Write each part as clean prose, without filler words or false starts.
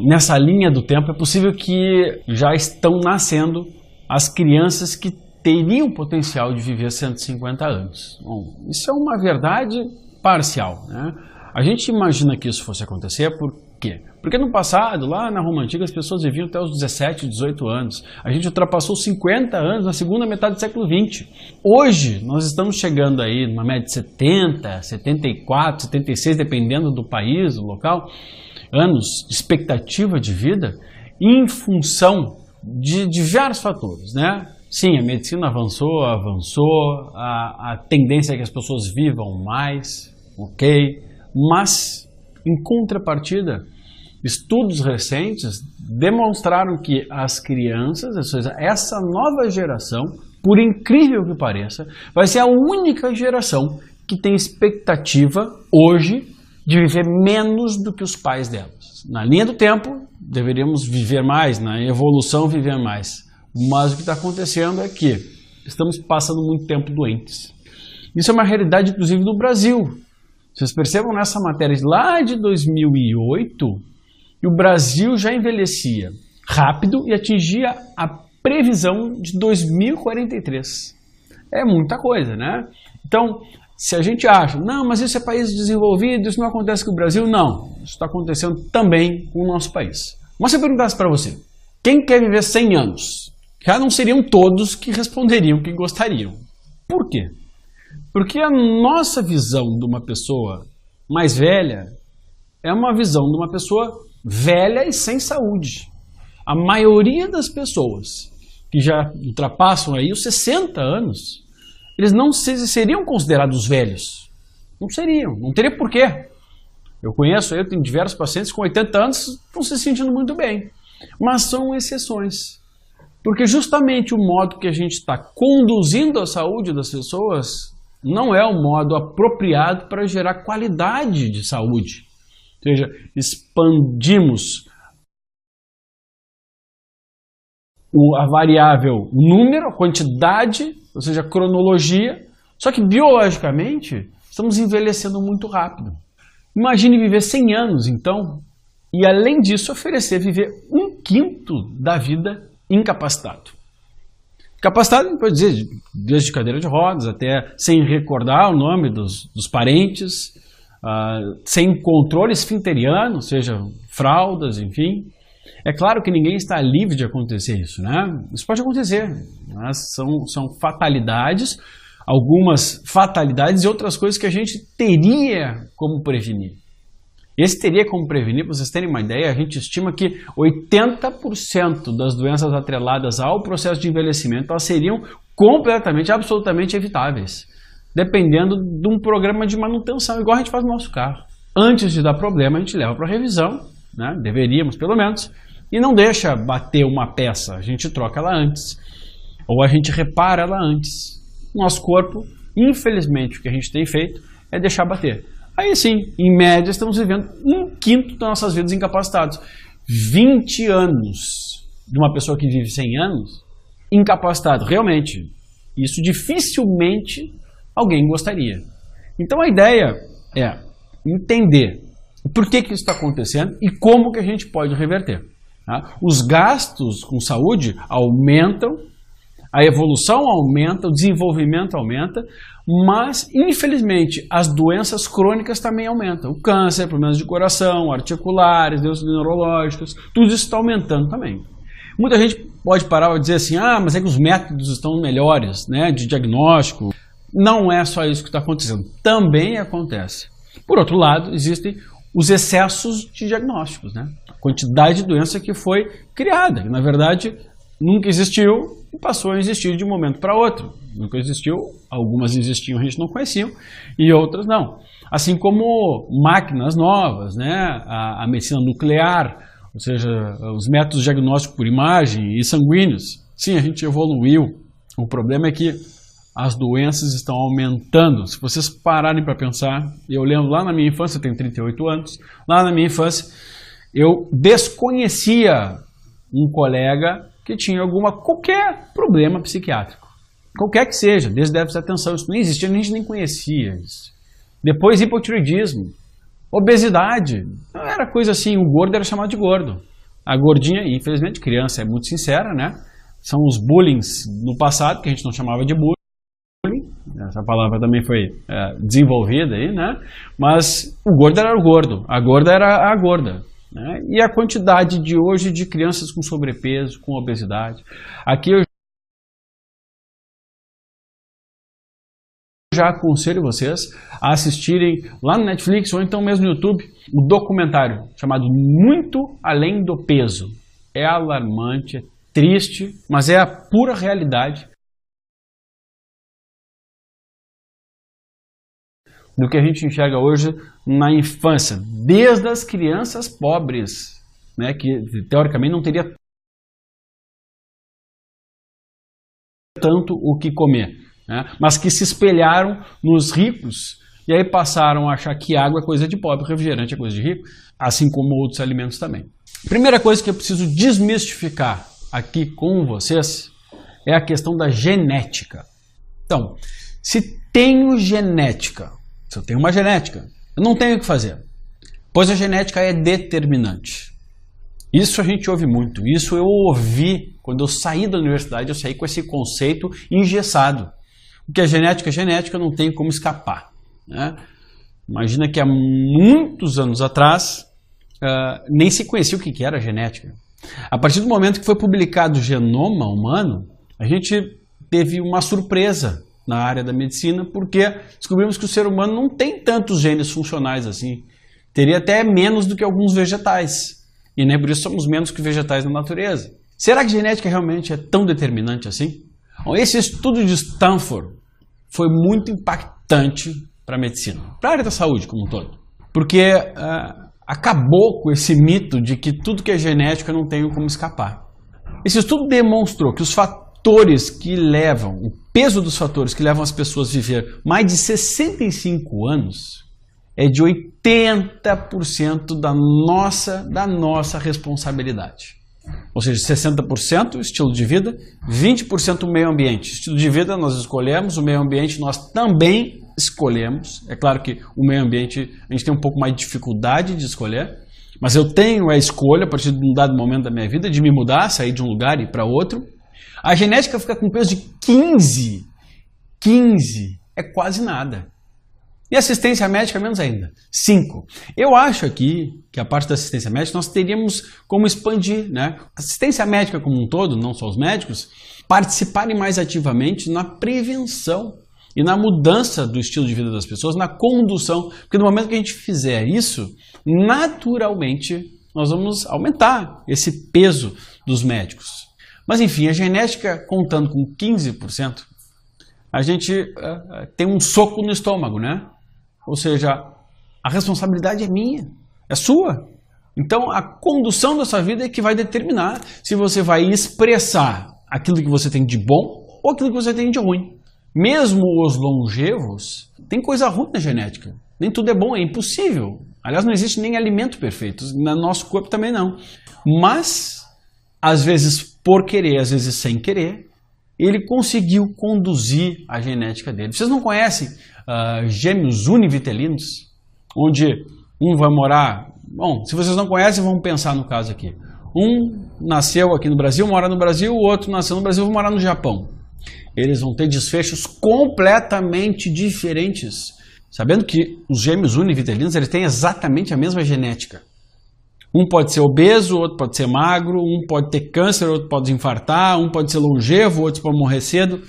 nessa linha do tempo, é possível que já estão nascendo as crianças que teriam potencial de viver 150 anos. Bom, isso é uma verdade parcial, né? A gente imagina que isso fosse acontecer por quê? Porque no passado, lá na Roma Antiga, as pessoas viviam até os 17, 18 anos. A gente ultrapassou 50 anos na segunda metade do século XX. Hoje, nós estamos chegando aí numa média de 70, 74, 76, dependendo do país, do local, anos de expectativa de vida, em função de diversos fatores, né? Sim, a medicina avançou, a tendência é que as pessoas vivam mais, ok, mas, em contrapartida, estudos recentes demonstraram que as crianças, ou seja, essa nova geração, por incrível que pareça, vai ser a única geração que tem expectativa hoje de viver menos do que os pais delas. Na linha do tempo, deveríamos viver mais, na evolução viver mais. Mas o que está acontecendo é que estamos passando muito tempo doentes. Isso é uma realidade, inclusive, no Brasil. Vocês percebam nessa matéria lá de 2008, que o Brasil já envelhecia rápido e atingia a previsão de 2043. É muita coisa, né? Então, se a gente acha, não, mas isso é país desenvolvido, isso não acontece com o Brasil, não. Isso está acontecendo também com o nosso país. Mas se eu perguntasse para você, quem quer viver 100 anos? Já não seriam todos que responderiam que gostariam. Por quê? Porque a nossa visão de uma pessoa mais velha é uma visão de uma pessoa velha e sem saúde. A maioria das pessoas que já ultrapassam aí os 60 anos, eles não seriam considerados velhos. Não seriam, não teria porquê. Eu tenho diversos pacientes com 80 anos que estão se sentindo muito bem. Mas são exceções. Porque justamente o modo que a gente está conduzindo a saúde das pessoas não é o modo apropriado para gerar qualidade de saúde. Ou seja, expandimos a variável número, a quantidade, ou seja, a cronologia, só que biologicamente estamos envelhecendo muito rápido. Imagine viver 100 anos, então, e além disso oferecer viver 1/5 da vida incapacitado. Incapacitado, pode dizer, desde cadeira de rodas até sem recordar o nome dos parentes, sem controle esfinteriano, ou seja, fraldas, enfim. É claro que ninguém está livre de acontecer isso, né? Isso pode acontecer, mas são fatalidades, algumas fatalidades e outras coisas que a gente teria como prevenir. Esse teria como prevenir, para vocês terem uma ideia, a gente estima que 80% das doenças atreladas ao processo de envelhecimento elas seriam completamente, absolutamente evitáveis, dependendo de um programa de manutenção, igual a gente faz no nosso carro. Antes de dar problema, a gente leva para revisão, né? Deveríamos pelo menos, e não deixa bater uma peça, a gente troca ela antes, ou a gente repara ela antes. Nosso corpo, infelizmente, o que a gente tem feito é deixar bater. Aí sim, em média, estamos vivendo 1/5 das nossas vidas incapacitados. 20 anos de uma pessoa que vive 100 anos, incapacitado, realmente. Isso dificilmente alguém gostaria. Então a ideia é entender por que isso está acontecendo e como que a gente pode reverter. Tá? Os gastos com saúde aumentam, a evolução aumenta, o desenvolvimento aumenta, mas, infelizmente, as doenças crônicas também aumentam. O câncer, problemas de coração, articulares, doenças neurológicas, tudo isso está aumentando também. Muita gente pode parar e dizer assim, mas é que os métodos estão melhores, né, de diagnóstico. Não é só isso que está acontecendo. Também acontece. Por outro lado, existem os excessos de diagnósticos, né? A quantidade de doença que foi criada, que na verdade nunca existiu e passou a existir de um momento para outro. Nunca existiu, algumas existiam, a gente não conhecia, e outras não. Assim como máquinas novas, né? A medicina nuclear, ou seja, os métodos diagnósticos por imagem e sanguíneos. Sim, a gente evoluiu. O problema é que as doenças estão aumentando. Se vocês pararem para pensar, eu lembro lá na minha infância, eu tenho 38 anos, lá na minha infância, eu desconhecia um colega que tinha qualquer problema psiquiátrico. Qualquer que seja, desde déficit de atenção, isso não existia, a gente nem conhecia isso. Depois hipotireoidismo, obesidade, era coisa assim, o gordo era chamado de gordo. A gordinha, infelizmente, criança é muito sincera, né? São os bullings no passado, que a gente não chamava de bullying. Essa palavra também foi desenvolvida aí, né? Mas o gordo era o gordo, a gorda era a gorda. Né? E a quantidade de hoje de crianças com sobrepeso, com obesidade. Aqui eu já aconselho vocês a assistirem lá no Netflix ou então mesmo no YouTube o documentário chamado Muito Além do Peso. É alarmante, é triste, mas é a pura realidade do que a gente enxerga hoje na infância, desde as crianças pobres, né, que teoricamente não teria tanto o que comer, né, mas que se espelharam nos ricos e aí passaram a achar que água é coisa de pobre, refrigerante é coisa de rico, assim como outros alimentos também. Primeira coisa que eu preciso desmistificar aqui com vocês é a questão da genética. Então, se tenho genética, se eu tenho uma genética, eu não tenho o que fazer, pois a genética é determinante. Isso a gente ouve muito, isso eu ouvi quando eu saí da universidade, eu saí com esse conceito engessado. O que é genética, não tem como escapar. Né? Imagina que há muitos anos atrás, nem se conhecia o que era genética. A partir do momento que foi publicado o genoma humano, a gente teve uma surpresa na área da medicina, porque descobrimos que o ser humano não tem tantos genes funcionais assim. Teria até menos do que alguns vegetais. E nem por isso somos menos que vegetais na natureza. Será que genética realmente é tão determinante assim? Bom, esse estudo de Stanford foi muito impactante para a medicina, para a área da saúde como um todo. Porque acabou com esse mito de que tudo que é genética não tem como escapar. Esse estudo demonstrou que os fatores que levam, o peso dos fatores que levam as pessoas a viver mais de 65 anos é de 80% da nossa responsabilidade. Ou seja, 60% estilo de vida, 20% meio ambiente. Estilo de vida nós escolhemos, o meio ambiente nós também escolhemos. É claro que o meio ambiente a gente tem um pouco mais de dificuldade de escolher, mas eu tenho a escolha a partir de um dado momento da minha vida de me mudar, sair de um lugar e ir para outro. A genética fica com peso de 15. 15 é quase nada. E assistência médica menos ainda, 5. Eu acho aqui que a parte da assistência médica nós teríamos como expandir, né? Assistência médica como um todo, não só os médicos, participarem mais ativamente na prevenção e na mudança do estilo de vida das pessoas, na condução, porque no momento que a gente fizer isso, naturalmente nós vamos aumentar esse peso dos médicos. Mas enfim, a genética contando com 15%, a gente tem um soco no estômago, né? Ou seja, a responsabilidade é minha, é sua. Então a condução da sua vida é que vai determinar se você vai expressar aquilo que você tem de bom ou aquilo que você tem de ruim. Mesmo os longevos, tem coisa ruim na genética. Nem tudo é bom, é impossível. Aliás, não existe nem alimento perfeito, no nosso corpo também não. Mas, às vezes por querer, às vezes sem querer, ele conseguiu conduzir a genética dele. Vocês não conhecem gêmeos univitelinos? Onde um vai morar... Bom, se vocês não conhecem, vamos pensar no caso aqui. Um nasceu aqui no Brasil, mora no Brasil, o outro nasceu no Brasil, vai morar no Japão. Eles vão ter desfechos completamente diferentes. Sabendo que os gêmeos univitelinos eles têm exatamente a mesma genética. Um pode ser obeso, outro pode ser magro, um pode ter câncer, outro pode infartar, um pode ser longevo, outro pode morrer cedo.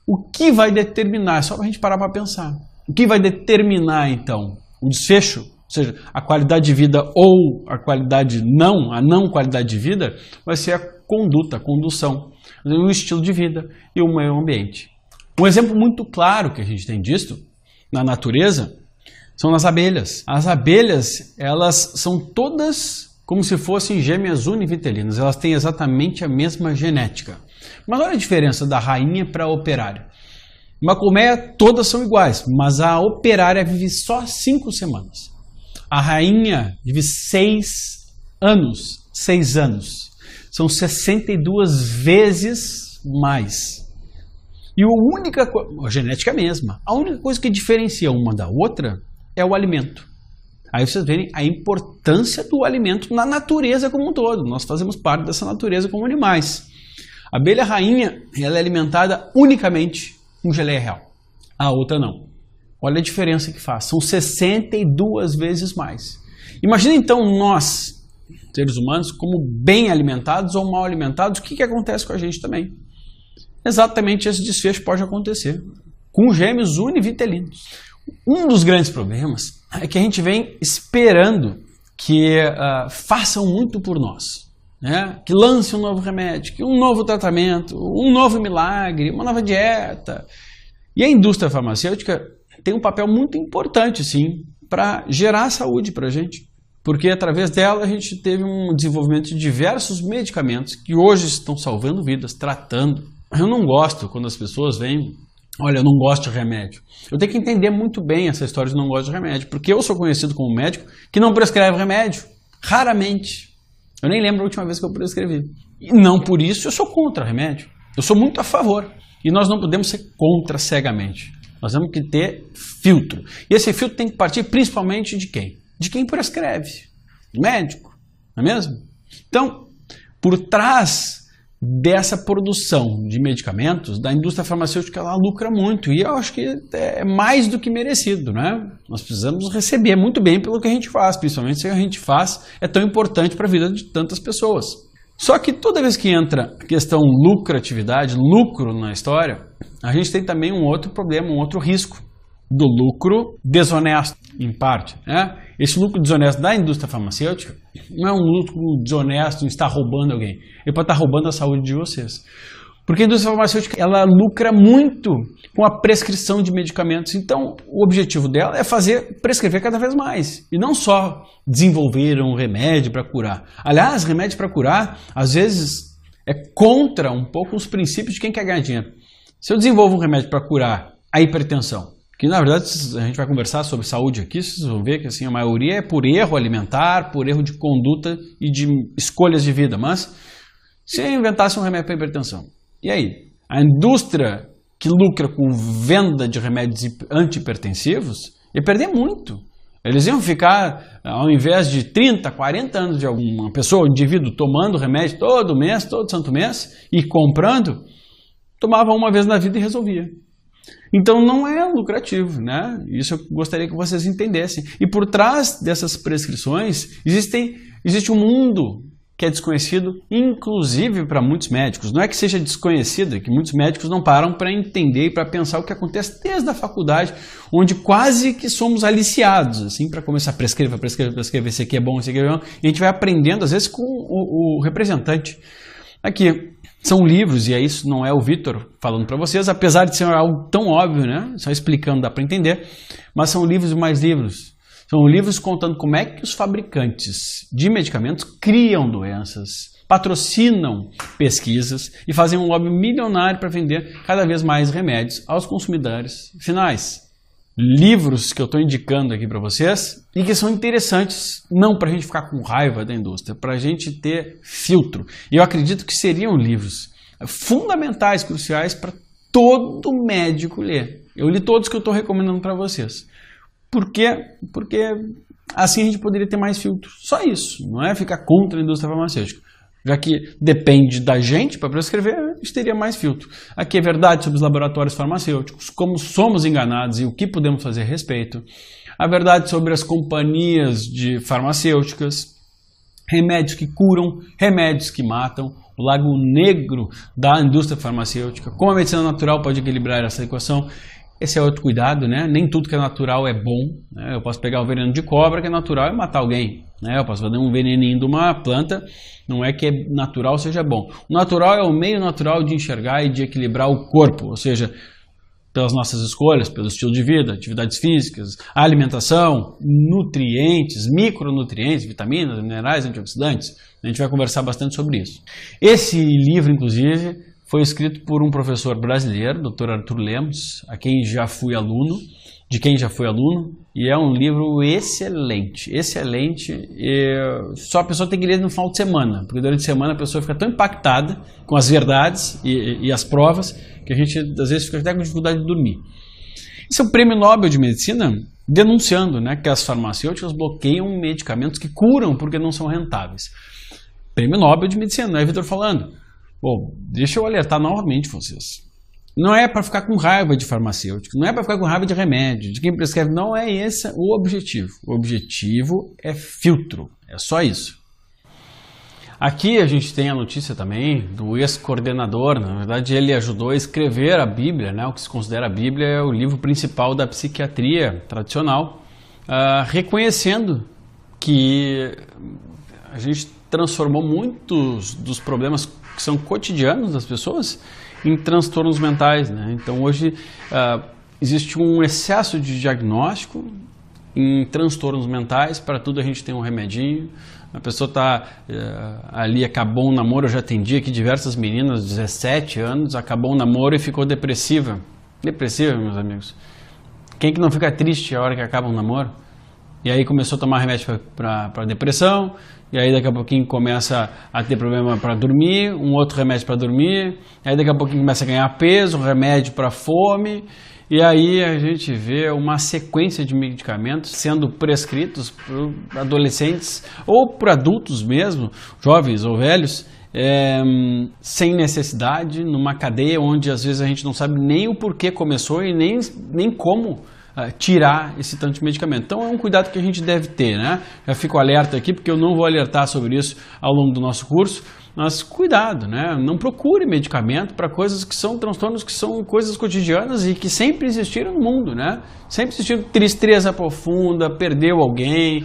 O que vai determinar, só para a gente parar para pensar, o que vai determinar então o desfecho, ou seja, a qualidade de vida ou a não qualidade de vida, vai ser a conduta, a condução, o estilo de vida e o meio ambiente. Um exemplo muito claro que a gente tem disso na natureza são nas abelhas. As abelhas, elas são todas como se fossem gêmeas univitelinas. Elas têm exatamente a mesma genética. Mas olha a diferença da rainha para a operária. Uma colmeia, todas são iguais, mas a operária vive só 5 semanas. A rainha vive 6 anos. 6 anos. São 62 vezes mais. E a genética é a mesma. A única coisa que diferencia uma da outra é o alimento. Aí vocês verem a importância do alimento na natureza como um todo. Nós fazemos parte dessa natureza como animais. A abelha rainha, ela é alimentada unicamente com geleia real. A outra não. Olha a diferença que faz. São 62 vezes mais. Imagina então nós, seres humanos, como bem alimentados ou mal alimentados, o que acontece com a gente também? Exatamente esse desfecho pode acontecer com gêmeos univitelinos. Um dos grandes problemas é que a gente vem esperando que façam muito por nós, né? Que lance um novo remédio, que um novo tratamento, um novo milagre, uma nova dieta. E a indústria farmacêutica tem um papel muito importante, sim, para gerar saúde para a gente. Porque através dela a gente teve um desenvolvimento de diversos medicamentos que hoje estão salvando vidas, tratando. Eu não gosto quando as pessoas vêm, olha, eu não gosto de remédio. Eu tenho que entender muito bem essa história de não gosto de remédio, porque eu sou conhecido como médico que não prescreve remédio, raramente. Eu nem lembro a última vez que eu prescrevi. E não por isso eu sou contra remédio. Eu sou muito a favor. E nós não podemos ser contra cegamente. Nós temos que ter filtro. E esse filtro tem que partir principalmente de quem? De quem prescreve. Do médico. Não é mesmo? Então, por trás dessa produção de medicamentos, da indústria farmacêutica, ela lucra muito. E eu acho que é mais do que merecido, né? Nós precisamos receber muito bem pelo que a gente faz, principalmente se o que a gente faz é tão importante para a vida de tantas pessoas. Só que toda vez que entra a questão lucratividade, lucro na história, a gente tem também um outro problema, um outro risco do lucro desonesto, em parte, né? Esse lucro desonesto da indústria farmacêutica não é um lucro desonesto em estar roubando alguém. Ele pode estar roubando a saúde de vocês. Porque a indústria farmacêutica, ela lucra muito com a prescrição de medicamentos. Então, o objetivo dela é prescrever cada vez mais. E não só desenvolver um remédio para curar. Aliás, remédio para curar, às vezes, é contra um pouco os princípios de quem quer ganhar dinheiro. Se eu desenvolvo um remédio para curar a hipertensão, que na verdade a gente vai conversar sobre saúde aqui, vocês vão ver que assim, a maioria é por erro alimentar, por erro de conduta e de escolhas de vida. Mas se eu inventasse um remédio para hipertensão, e aí? A indústria que lucra com venda de remédios antihipertensivos ia perder muito. Eles iam ficar, ao invés de 30, 40 anos de alguma pessoa, um indivíduo, tomando remédio todo mês, todo santo mês, e comprando, tomava uma vez na vida e resolvia. Então não é lucrativo, né? Isso eu gostaria que vocês entendessem. E por trás dessas prescrições existe um mundo que é desconhecido, inclusive para muitos médicos. Não é que seja desconhecido, é que muitos médicos não param para entender e para pensar o que acontece desde a faculdade, onde quase que somos aliciados, assim, para começar a prescrever, esse aqui é bom, esse aqui é bom. E a gente vai aprendendo, às vezes, com o representante. Aqui, são livros, e é isso, não é o Vitor falando para vocês, apesar de ser algo tão óbvio, né? Só explicando dá para entender, mas são livros e mais livros. São livros contando como é que os fabricantes de medicamentos criam doenças, patrocinam pesquisas e fazem um lobby milionário para vender cada vez mais remédios aos consumidores finais. Livros que eu estou indicando aqui para vocês e que são interessantes, não para a gente ficar com raiva da indústria, para a gente ter filtro. E eu acredito que seriam livros fundamentais, cruciais para todo médico ler. Eu li todos que eu estou recomendando para vocês. Por quê? Porque assim a gente poderia ter mais filtro. Só isso, não é ficar contra a indústria farmacêutica. Já que depende da gente para prescrever, a gente teria mais filtro. Aqui é verdade sobre os laboratórios farmacêuticos, como somos enganados e o que podemos fazer a respeito. A verdade sobre as companhias de farmacêuticas, remédios que curam, remédios que matam, o lago negro da indústria farmacêutica, como a medicina natural pode equilibrar essa equação. Esse é outro cuidado, né? Nem tudo que é natural é bom, né? Eu posso pegar o veneno de cobra, que é natural, e matar alguém, né? Eu posso fazer um veneninho de uma planta, não é que é natural seja bom. O natural é o meio natural de enxergar e de equilibrar o corpo, ou seja, pelas nossas escolhas, pelo estilo de vida, atividades físicas, alimentação, nutrientes, micronutrientes, vitaminas, minerais, antioxidantes. A gente vai conversar bastante sobre isso. Esse livro, inclusive, foi escrito por um professor brasileiro, Dr. Arthur Lemos, de quem já fui aluno, e é um livro excelente, só a pessoa tem que ler no final de semana, porque durante a semana a pessoa fica tão impactada com as verdades e as provas, que a gente às vezes fica até com dificuldade de dormir. Esse é o Prêmio Nobel de Medicina, denunciando, né, que as farmacêuticas bloqueiam medicamentos que curam porque não são rentáveis. Prêmio Nobel de Medicina, não é Vitor falando? Bom, deixa eu alertar novamente vocês. Não é para ficar com raiva de farmacêutico, não é para ficar com raiva de remédio, de quem prescreve, não é esse o objetivo. O objetivo é filtro, é só isso. Aqui a gente tem a notícia também do ex-coordenador, na verdade ele ajudou a escrever a Bíblia, né? O que se considera a Bíblia é o livro principal da psiquiatria tradicional, reconhecendo que a gente transformou muitos dos problemas que são cotidianos das pessoas em transtornos mentais, né? Então hoje existe um excesso de diagnóstico em transtornos mentais, para tudo a gente tem um remedinho. A pessoa está ali, acabou um namoro, eu já atendi aqui diversas meninas, 17 anos, acabou um namoro e ficou depressiva. Depressiva, meus amigos. Quem que não fica triste a hora que acaba um namoro? E aí começou a tomar remédio para depressão, e aí daqui a pouquinho começa a ter problema para dormir, um outro remédio para dormir, aí daqui a pouquinho começa a ganhar peso, remédio para fome, e aí a gente vê uma sequência de medicamentos sendo prescritos por adolescentes ou por adultos mesmo, jovens ou velhos, sem necessidade, numa cadeia onde às vezes a gente não sabe nem o porquê começou e nem como tirar esse tanto de medicamento. Então é um cuidado que a gente deve ter, né? Já fico alerta aqui, porque eu não vou alertar sobre isso ao longo do nosso curso, mas cuidado, né? Não procure medicamento para coisas que são transtornos, que são coisas cotidianas e que sempre existiram no mundo, né? Sempre existiu tristeza profunda, perdeu alguém,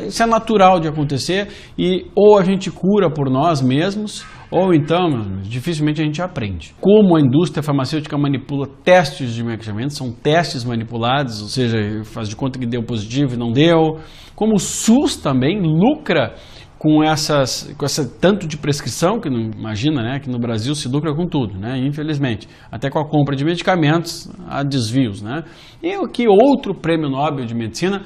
isso é natural de acontecer e ou a gente cura por nós mesmos, ou então, dificilmente a gente aprende. Como a indústria farmacêutica manipula testes de medicamentos, são testes manipulados, ou seja, faz de conta que deu positivo e não deu. Como o SUS também lucra com esse tanto de prescrição, que não imagina, né, que no Brasil se lucra com tudo, né, infelizmente. Até com a compra de medicamentos, há desvios, né. E aqui outro prêmio Nobel de Medicina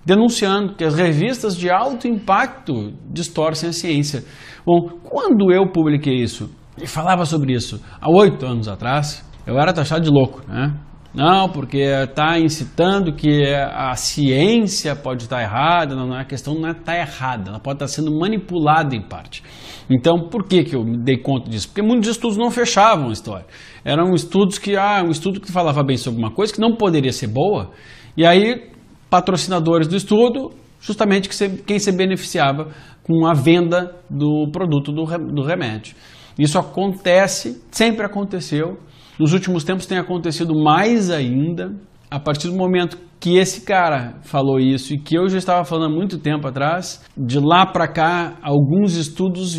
denunciando que as revistas de alto impacto distorcem a ciência. Bom, quando eu publiquei isso e falava sobre isso há 8 anos atrás, eu era taxado de louco, né? Não, porque está incitando que a ciência pode estar errada. Não, a questão não é estar errada, ela pode estar sendo manipulada em parte. Então, por que eu me dei conta disso? Porque muitos estudos não fechavam a história. Eram estudos que, um estudo que falava bem sobre uma coisa que não poderia ser boa, e aí patrocinadores do estudo, justamente quem se beneficiava com a venda do produto do remédio. Isso acontece, sempre aconteceu, nos últimos tempos tem acontecido mais ainda, a partir do momento que esse cara falou isso e que eu já estava falando há muito tempo atrás, de lá para cá, alguns estudos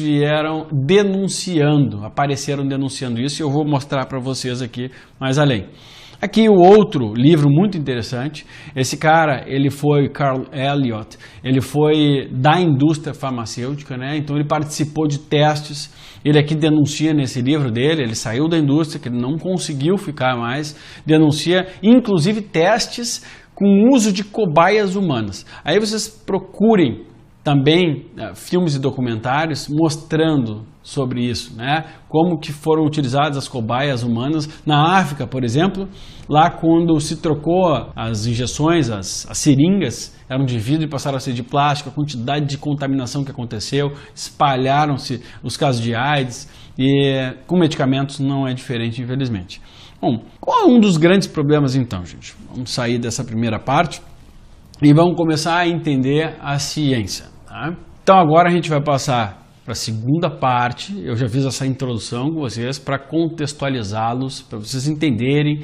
apareceram denunciando isso, e eu vou mostrar para vocês aqui mais além. Aqui o outro livro muito interessante, esse cara, ele foi Carl Elliott, ele foi da indústria farmacêutica, né? Então ele participou de testes, ele aqui denuncia nesse livro dele, ele saiu da indústria, que ele não conseguiu ficar mais, denuncia inclusive testes com uso de cobaias humanas. Aí vocês procurem também filmes e documentários mostrando sobre isso, né? Como que foram utilizadas as cobaias humanas na África, por exemplo, lá quando se trocou as injeções, as seringas eram de vidro e passaram a ser de plástico, a quantidade de contaminação que aconteceu, espalharam-se os casos de AIDS, e com medicamentos não é diferente, infelizmente. Bom, qual é um dos grandes problemas então, gente? Vamos sair dessa primeira parte e vamos começar a entender a ciência, tá? Então agora a gente vai passar para a segunda parte. Eu já fiz essa introdução com vocês para contextualizá-los, para vocês entenderem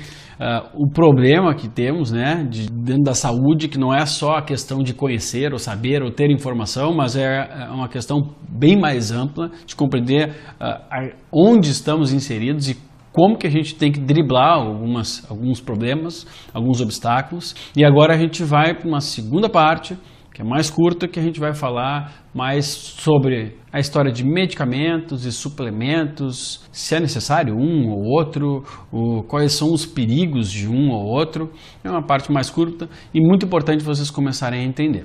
o problema que temos, né, dentro da saúde, que não é só a questão de conhecer ou saber ou ter informação, mas é uma questão bem mais ampla de compreender onde estamos inseridos e como que a gente tem que driblar alguns problemas, alguns obstáculos. E agora a gente vai para uma segunda parte, que é mais curta, que a gente vai falar mais sobre a história de medicamentos e suplementos, se é necessário um ou outro, quais são os perigos de um ou outro. É uma parte mais curta e muito importante vocês começarem a entender.